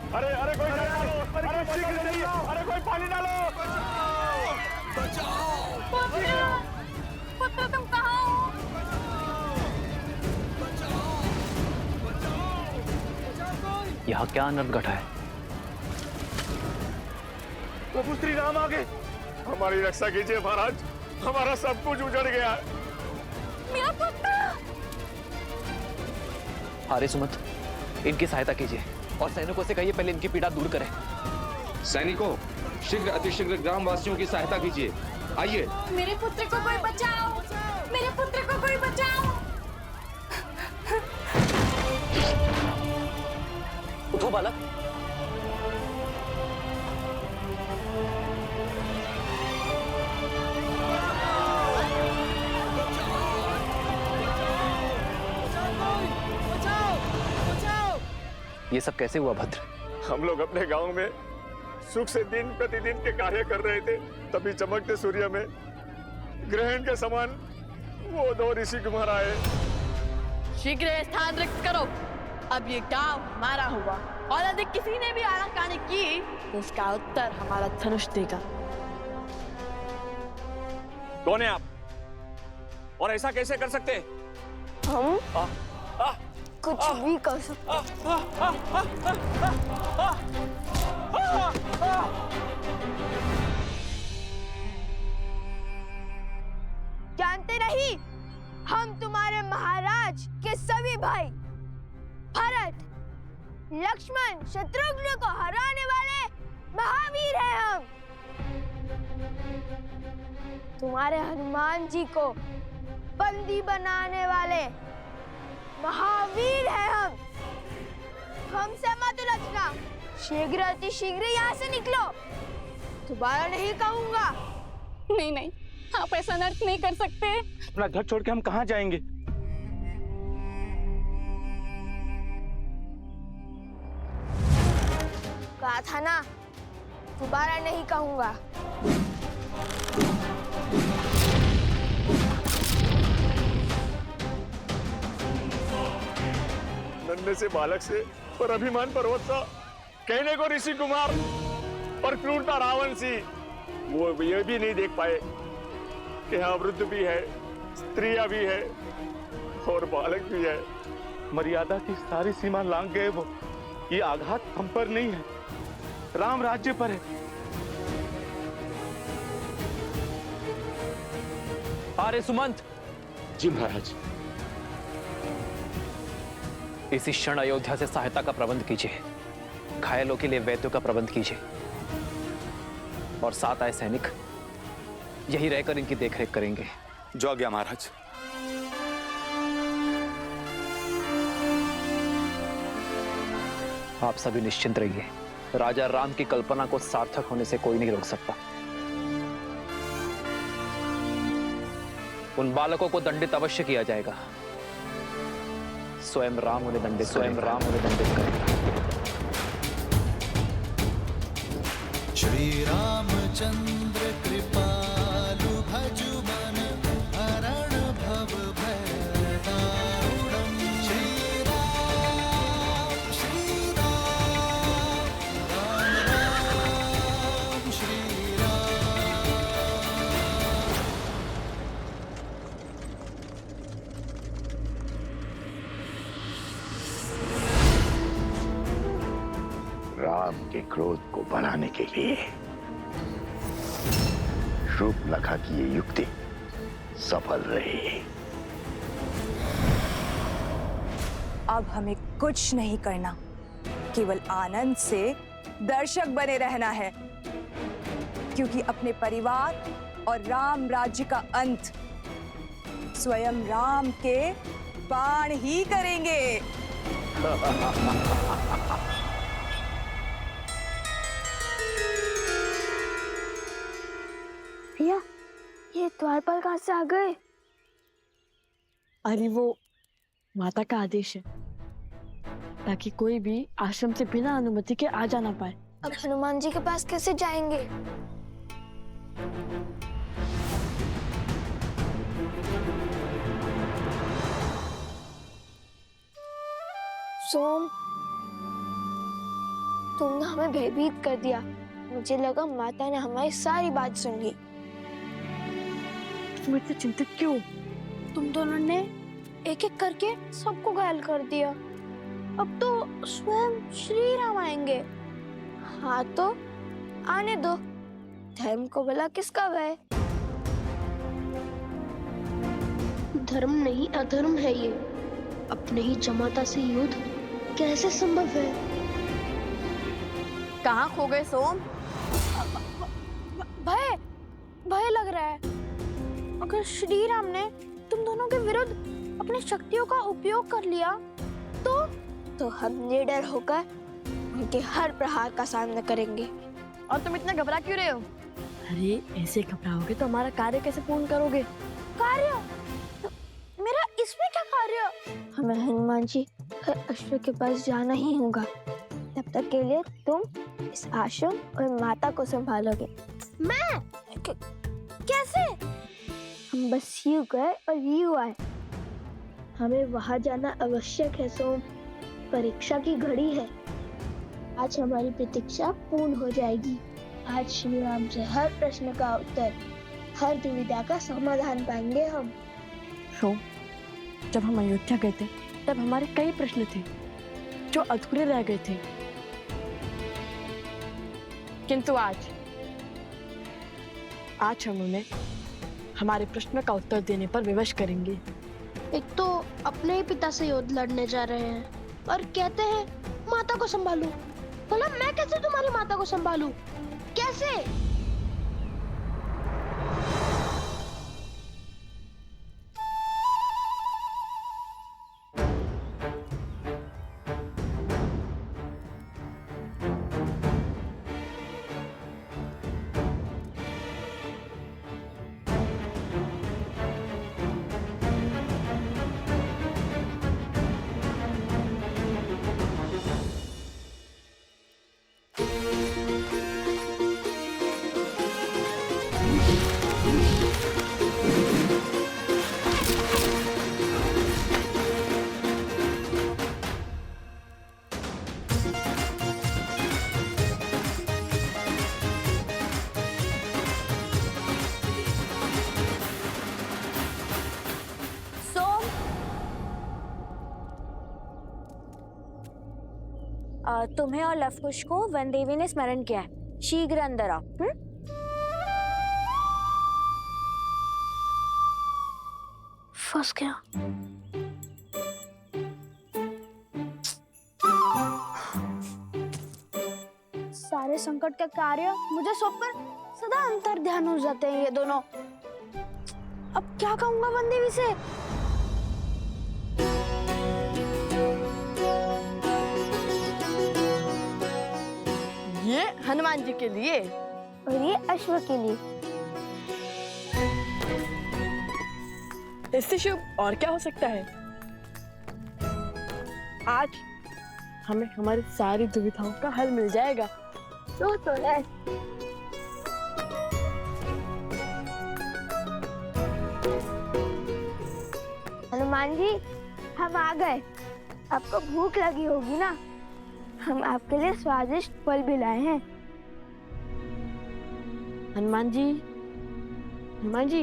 अरे अरे कोई डालो, अरे शीघ्र चलिए, अरे कोई पानी डालो। बचाओ, पुत्र, पुत्र तुम कहाँ हो? यहाँ क्या अनर्थ घटा है? प्रभु श्री राम आ गए। हमारी रक्षा कीजिए महाराज, हमारा सब कुछ उजड़ गया है। मेरा पुत्र। आर्य सुमंत, इनकी सहायता कीजिए और सैनिकों से कहिए पहले इनकी पीड़ा दूर करें। सैनिकों, शीघ्र अतिशीघ्र ग्रामवासियों की सहायता कीजिए। आइए। मेरे पुत्र को कोई बचाओ, मेरे पुत्र को कोई बचाओ। उठो बालक। ये सब कैसे हुआ भद्र? हम लोग अपने गांव में सुख से दिन प्रतिदिन के कार्य कर रहे थे, तभी चमकते सूर्य में ग्रहण के समान वो दो ऋषि कुमार आए। शीघ्र स्थान रिक्त करो। अब ये गांव हमारा हुआ और यदि किसी ने भी आनाकानी की तो उसका उत्तर हमारा धनुष देगा। कौन है आप और ऐसा कैसे कर सकते हैं? हम कुछ भी कर सकते। जानते नहीं, हम तुम्हारे महाराज के सभी भाई भरत, लक्ष्मण, शत्रुघ्न को हराने वाले महावीर हैं हम। तुम्हारे हनुमान जी को बंदी बनाने वाले महावीर है हम। हमसे मत उलझना, शीघ्र अति शीघ्र यहाँ से निकलो। दोबारा नहीं कहूंगा। नहीं नहीं, आप ऐसा अनर्थ नहीं कर सकते। अपना घर छोड़ के हम कहाँ जाएंगे? कहा था ना, दोबारा नहीं कहूंगा। नन्हे से बालक से पर अभिमान पर्वत सा, कहने को ऋषि कुमार पर क्रूरता रावण सी, वो ये भी नहीं देख पाए कि यहाँ वृद्ध भी है, स्त्रियां भी है और बालक भी है। मर्यादा की सारी सीमा लांघ गए वो। ये आघात हम पर नहीं है, राम राज्य पर है। आर्य सुमंत। जी महाराज। इसी क्षण अयोध्या से सहायता का प्रबंध कीजिए, घायलों के लिए वैद्यों का प्रबंध कीजिए और साथ आए सैनिक यही रहकर इनकी देखरेख करेंगे। जो आज्ञा महाराज। आप सभी निश्चिंत रहिए, राजा राम की कल्पना को सार्थक होने से कोई नहीं रोक सकता। उन बालकों को दंडित अवश्य किया जाएगा। स्वयं राम उन्हें दंडित करेगा। श्री रामचंद्र कृपालु भजु मन हरण भव भय दारुणम्। श्री राम राम राम श्री राम। राम के क्रोध को बढ़ाने के लिए शूर्पणखा की ये युक्ति सफल रही। अब हमें कुछ नहीं करना, केवल आनंद से दर्शक बने रहना है, क्योंकि अपने परिवार और राम राज्य का अंत स्वयं राम के बाण ही करेंगे। भैया, ये द्वारपाल कहाँ से आ गए? अरे वो माता का आदेश है ताकि कोई भी आश्रम से बिना अनुमति के आ जा ना पाए। अब हनुमान जी के पास कैसे जाएंगे? सोम, तुमने हमें भयभीत कर दिया। मुझे लगा माता ने हमारी सारी बात सुन ली। तुम इतने चिंतित क्यों? तुम दोनों ने एक एक करके सबको घायल कर दिया। अब तो स्वयं श्री राम आएंगे। हाँ तो आने दो, धर्म को भला किसका भय। धर्म नहीं अधर्म है ये। अपने ही जमाता से युद्ध कैसे संभव है? कहाँ खो गए सोम? भय भय लग रहा है। अगर श्री राम ने तुम दोनों के विरुद्ध अपनी शक्तियों का उपयोग कर लिया तो हम निडर होकर उनके हर प्रहार का सामना करेंगे। और तुम इतना घबरा क्यों रहे हो? अरे ऐसे घबराओगे तो हमारा कार्य कैसे पूर्ण करोगे? कार्य? मेरा इसमें क्या कार्य? हमें हनुमान जी अश्व के पास जाना ही होगा। तब तक के लिए तुम इस आश्रम और माता को संभालोगे। मैं? कैसे? हम बस यूं गए और यूं आए। हमें वहां जाना आवश्यक है सोम। परीक्षा की घड़ी है। आज हमारी प्रतीक्षा पूर्ण हो जाएगी। आज श्री राम से हर प्रश्न का उत्तर, हर दुविधा का समाधान पाएंगे हम। सोम, जब हम अयोध्या गए थे तब हमारे कई प्रश्न थे जो अधूरे रह गए थे, किंतु आज हम उन्हें हमारे प्रश्न का उत्तर देने पर विवश करेंगे। एक तो अपने ही पिता से युद्ध लड़ने जा रहे हैं और कहते हैं माता को संभालू। भला मैं कैसे तुम्हारी माता को संभालू? कैसे? तुम्हें और लवकुश को वन देवी ने स्मरण किया है। शीघ्र अंदर आओ। फंस गया। सारे संकट का कार्य मुझे सौंपकर सदा अंतर ध्यान हो जाते हैं ये दोनों। अब क्या कहूंगा वन देवी से? ये हनुमान जी के लिए और ये अश्व के लिए। इससे शुभ और क्या हो सकता है? आज हमें हमारी सारी दुविधाओं का हल मिल जाएगा। तो है। हनुमान जी, हम आ गए। आपको भूख लगी होगी ना? हम आपके लिए स्वादिष्ट फल भी लाए हैं। हनुमान जी,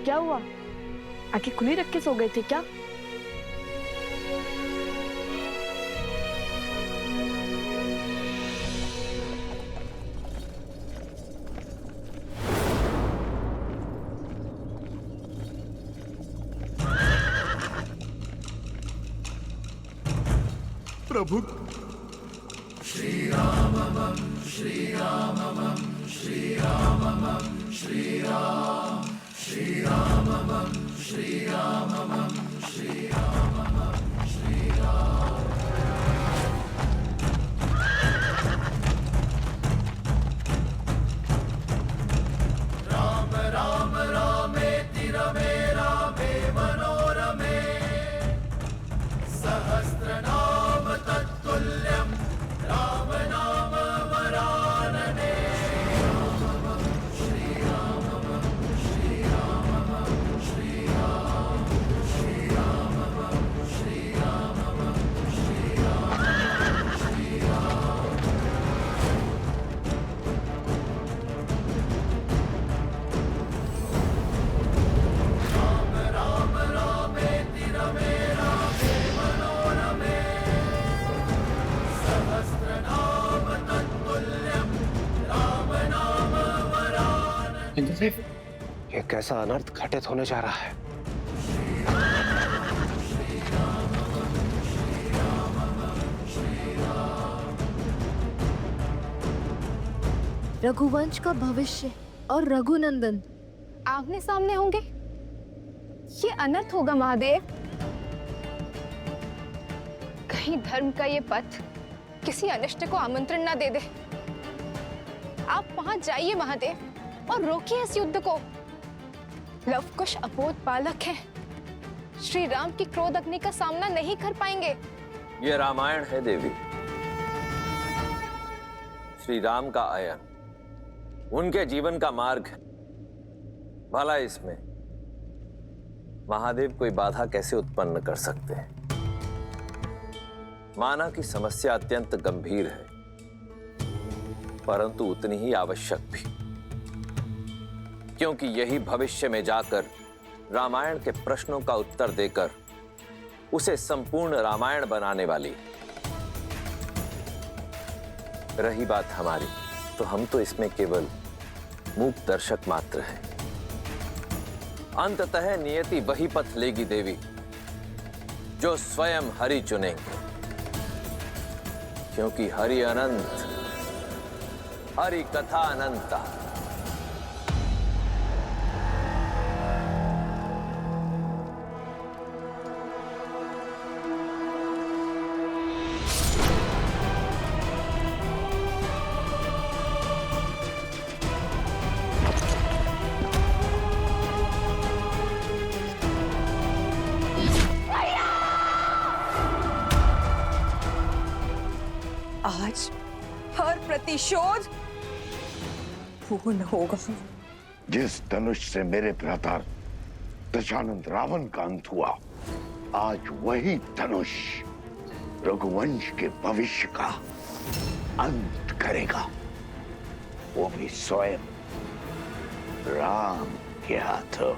क्या हुआ? आंखें खुली रख के सो गए थे क्या? प्रभु ये कैसा अनर्थ घटित होने जा रहा है? रघुवंश का भविष्य और रघुनंदन आमने सामने होंगे, ये अनर्थ होगा महादेव। कहीं धर्म का ये पथ किसी अनिष्ट को आमंत्रण ना दे दे। आप वहां जाइए महादेव और रोकिए इस युद्ध को। लवकुश अबोध बालक है, श्री राम की क्रोध अग्नि का सामना नहीं कर पाएंगे। ये रामायण है देवी। श्री राम का आयन उनके जीवन का मार्ग है। भला इसमें महादेव कोई बाधा कैसे उत्पन्न कर सकते हैं? माना कि समस्या अत्यंत गंभीर है, परंतु उतनी ही आवश्यक भी, क्योंकि यही भविष्य में जाकर रामायण के प्रश्नों का उत्तर देकर उसे संपूर्ण रामायण बनाने वाली है। रही बात हमारी, तो हम तो इसमें केवल मूक दर्शक मात्र हैं। अंततः नियति वही पथ लेगी देवी जो स्वयं हरि चुनेंगे, क्योंकि हरि अनंत, हरि कथा अनंता। आज हर प्रतिशोध पूर्ण होगा। जिस धनुष से मेरे भ्राता दशानंद रावण का अंत हुआ, आज वही धनुष रघुवंश के भविष्य का अंत करेगा, वो भी स्वयं राम के हाथों।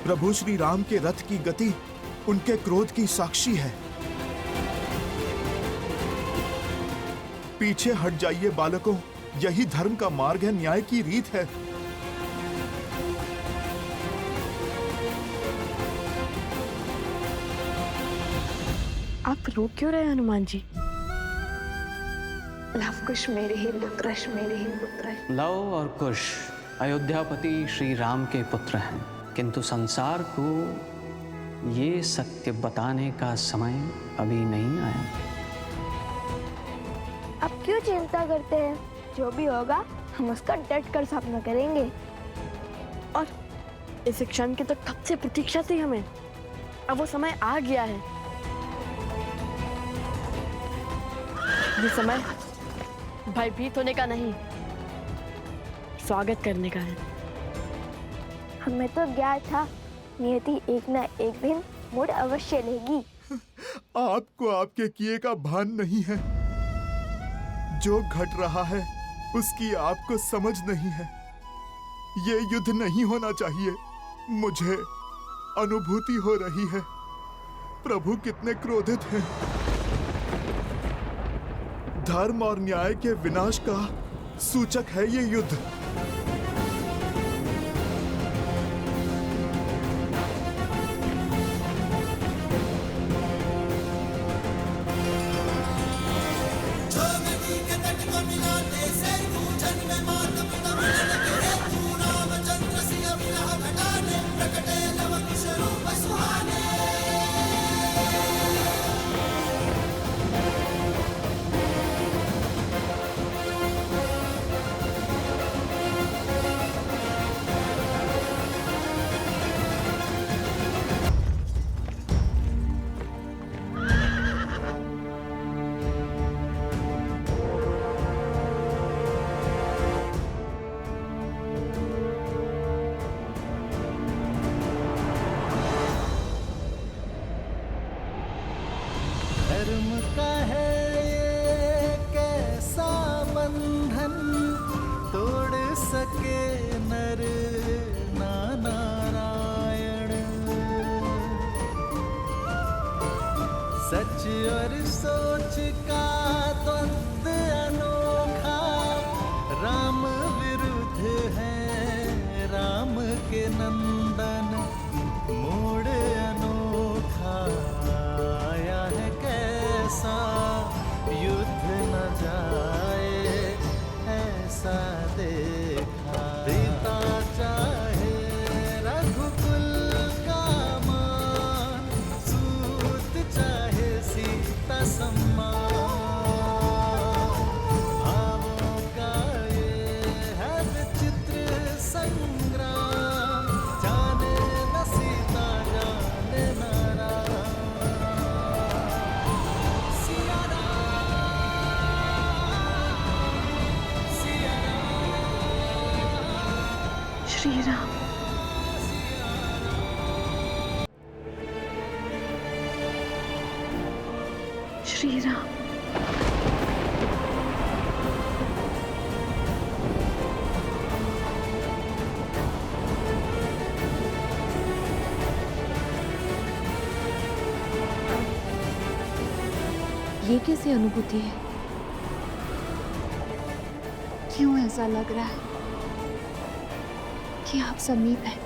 प्रभु श्री राम के रथ की गति उनके क्रोध की साक्षी है। पीछे हट जाइए बालकों, यही धर्म का मार्ग है, न्याय की रीत है। आप रो क्यों रहे हनुमान जी? लवकुश मेरे ही पुत्र, मेरे ही पुत्र। लव और कुश अयोध्यापति श्री राम के पुत्र हैं, किंतु संसार को ये सत्य बताने का समय अभी नहीं आया। अब क्यों चिंता करते हैं? जो भी होगा हम उसका डट कर सामना करेंगे। और इस क्षण की तो कब से प्रतीक्षा थी हमें। अब वो समय आ गया है। ये समय भयभीत होने का नहीं, स्वागत करने का है। हमें तो ज्ञान था, नियति एक न एक दिन मोड़ अवश्य लेगी। आपको आपके किए का भान नहीं है। जो घट रहा है उसकी आपको समझ नहीं है। ये युद्ध नहीं होना चाहिए। मुझे अनुभूति हो रही है प्रभु कितने क्रोधित हैं। धर्म और न्याय के विनाश का सूचक है ये युद्ध। उसका द्वंद अनोखा, राम विरुद्ध है राम के नंदन, मोड़ अनोखा आया है कैसा, युद्ध न जाए ऐसा देखा। पिता चाहे रघुकुल का मान, सूत चाहे सीता सम्मान, भावों का ये है विचित्र संग्राम, जाने न सीता जाने न राम। सिया राम, सिया राम, श्री राम। श्री राम। ये कैसी अनुभूति है? क्यों ऐसा लग रहा है कि आप समीप हैं?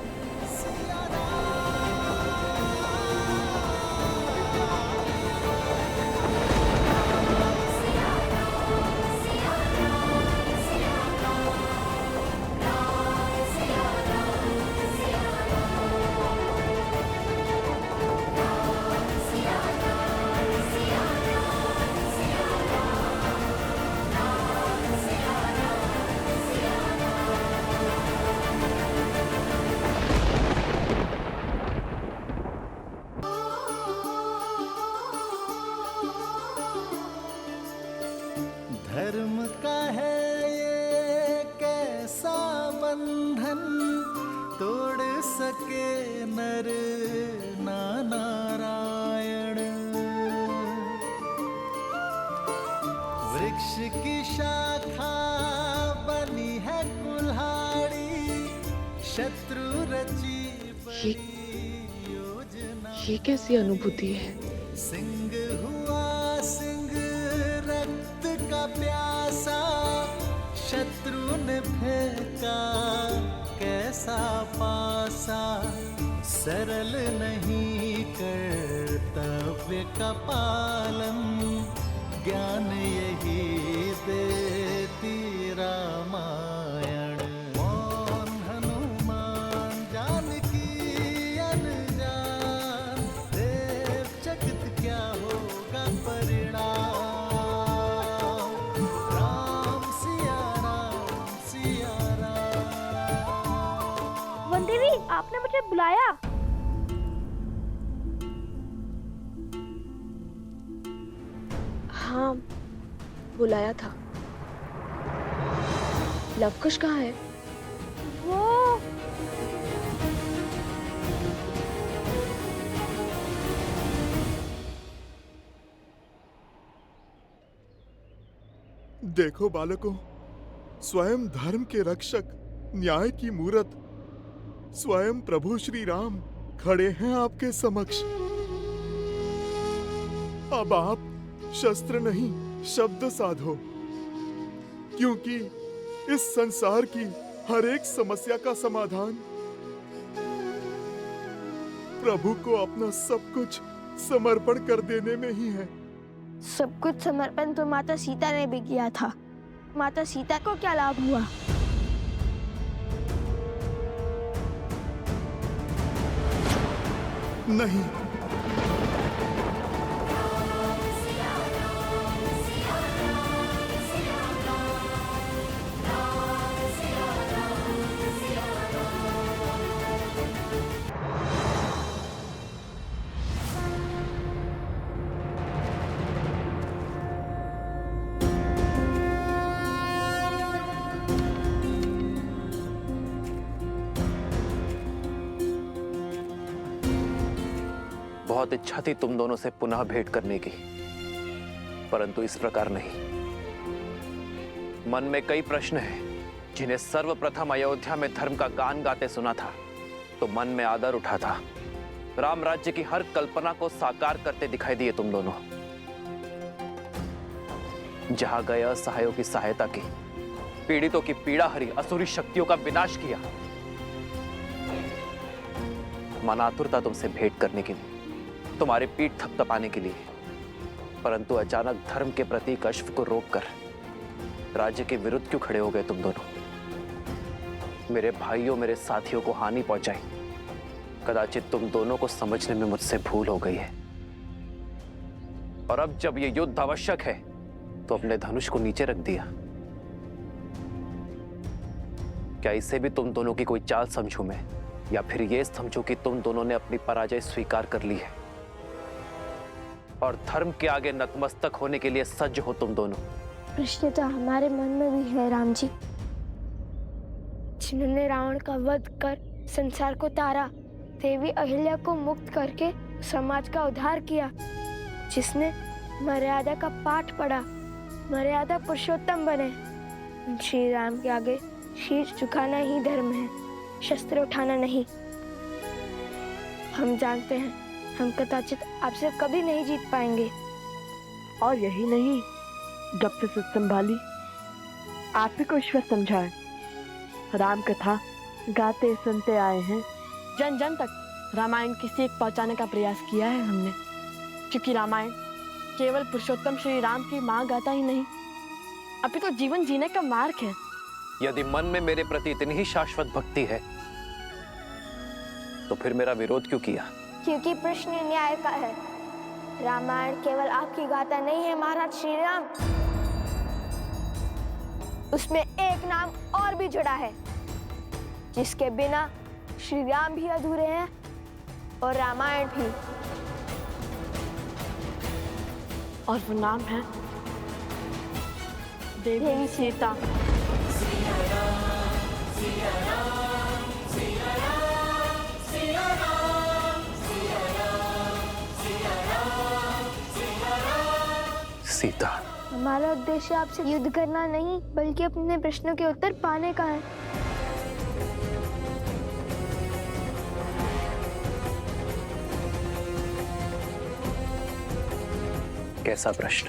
धर्म का है ये कैसा बंधन, तोड़ सके नर ना नारायण। वृक्ष की शाखा बनी है कुल्हाड़ी, शत्रु रची बड़ी योजना। ये कैसी अनुभूति है? सिंह हुआ सिंह रक्त का प्यासा, शत्रु ने फेंका कैसा पासा। सरल नहीं कर्तव्य का पालन, ज्ञान यही देती रामायण। मौन हनुमान जानकी अनजान, देव जगत क्या होगा परिणाम। राम सिया राम सिया राम। वनदेवी, आपने मुझे बुलाया? हाँ, बुलाया था। लवकुश कहाँ है? वो देखो बालकों, स्वयं धर्म के रक्षक, न्याय की मूरत, स्वयं प्रभु श्री राम खड़े हैं आपके समक्ष। अब आप शस्त्र नहीं शब्द साधो, क्योंकि इस संसार की हर एक समस्या का समाधान प्रभु को अपना सब कुछ समर्पण कर देने में ही है। सब कुछ समर्पण तो माता सीता ने भी किया था। माता सीता को क्या लाभ हुआ? नहीं, बहुत इच्छा थी तुम दोनों से पुनः भेंट करने की, परंतु इस प्रकार नहीं। मन में कई प्रश्न हैं जिन्हें सर्वप्रथम अयोध्या में धर्म का गान गाते सुना था तो मन में आदर उठा था। राम राज्य की हर कल्पना को साकार करते दिखाई दिए तुम दोनों। जहां गए असहायों की सहायता की, पीड़ितों की पीड़ा हरी, असुरी शक्तियों का विनाश किया। मन आतुरता तुमसे भेंट करने के लिए, तुम्हारी पीठ थपथपाने के लिए, परंतु अचानक धर्म के प्रतीक अश्व को रोककर राज्य के विरुद्ध क्यों खड़े हो गए तुम दोनों? मेरे भाइयों, मेरे साथियों को हानि पहुंचाई, कदाचित तुम दोनों को समझने में मुझसे भूल हो गई है। और अब जब यह युद्ध आवश्यक है तो अपने धनुष को नीचे रख दिया। क्या इसे भी तुम दोनों की कोई चाल समझूं मैं, या फिर यह समझूं कि तुम दोनों ने अपनी पराजय स्वीकार कर ली है और धर्म के आगे नतमस्तक होने के लिए सज्ज हो तुम दोनों? प्रश्न तो हमारे मन में भी है राम जी। जिन्होंने रावण का वध कर संसार को तारा, देवी अहिल्या को मुक्त करके समाज का उद्धार किया, जिसने मर्यादा का पाठ पढ़ा, मर्यादा पुरुषोत्तम बने, श्री राम के आगे शीश झुकाना ही धर्म है, शस्त्र उठाना नहीं। हम जानते हैं हम कदाचित आपसे कभी नहीं जीत पाएंगे। और यही नहीं, जब से सुध संभाली आप ही को ईश्वर समझाए, राम कथा गाते सुनते आए हैं। जन जन तक रामायण की सीख पहुंचाने का प्रयास किया है हमने, क्योंकि रामायण केवल पुरुषोत्तम श्री राम की माँ गाथा ही नहीं, अभी तो जीवन जीने का मार्ग है। यदि मन में मेरे प्रति इतनी ही शाश्वत भक्ति है तो फिर मेरा विरोध क्यों किया? क्योंकि प्रश्न न्याय का है। रामायण केवल आपकी गाथा नहीं है महाराज श्री राम, उसमें एक नाम और भी जुड़ा है, जिसके बिना श्री राम भी अधूरे हैं और रामायण भी। और वो नाम है देवी सीता। सीता, हमारा उद्देश्य आपसे युद्ध करना नहीं, बल्कि अपने प्रश्नों के उत्तर पाने का है। कैसा प्रश्न?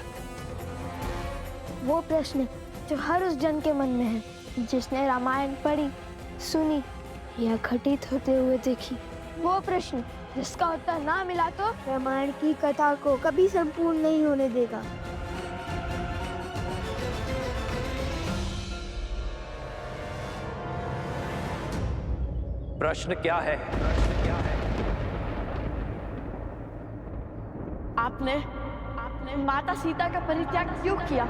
वो प्रश्न जो हर उस जन के मन में है, जिसने रामायण पढ़ी, सुनी या घटित होते हुए देखी। वो प्रश्न जिसका उत्तर ना मिला तो रामायण की कथा को कभी संपूर्ण नहीं होने देगा। प्रश्न क्या है? आपने माता सीता का परित्याग क्यों किया?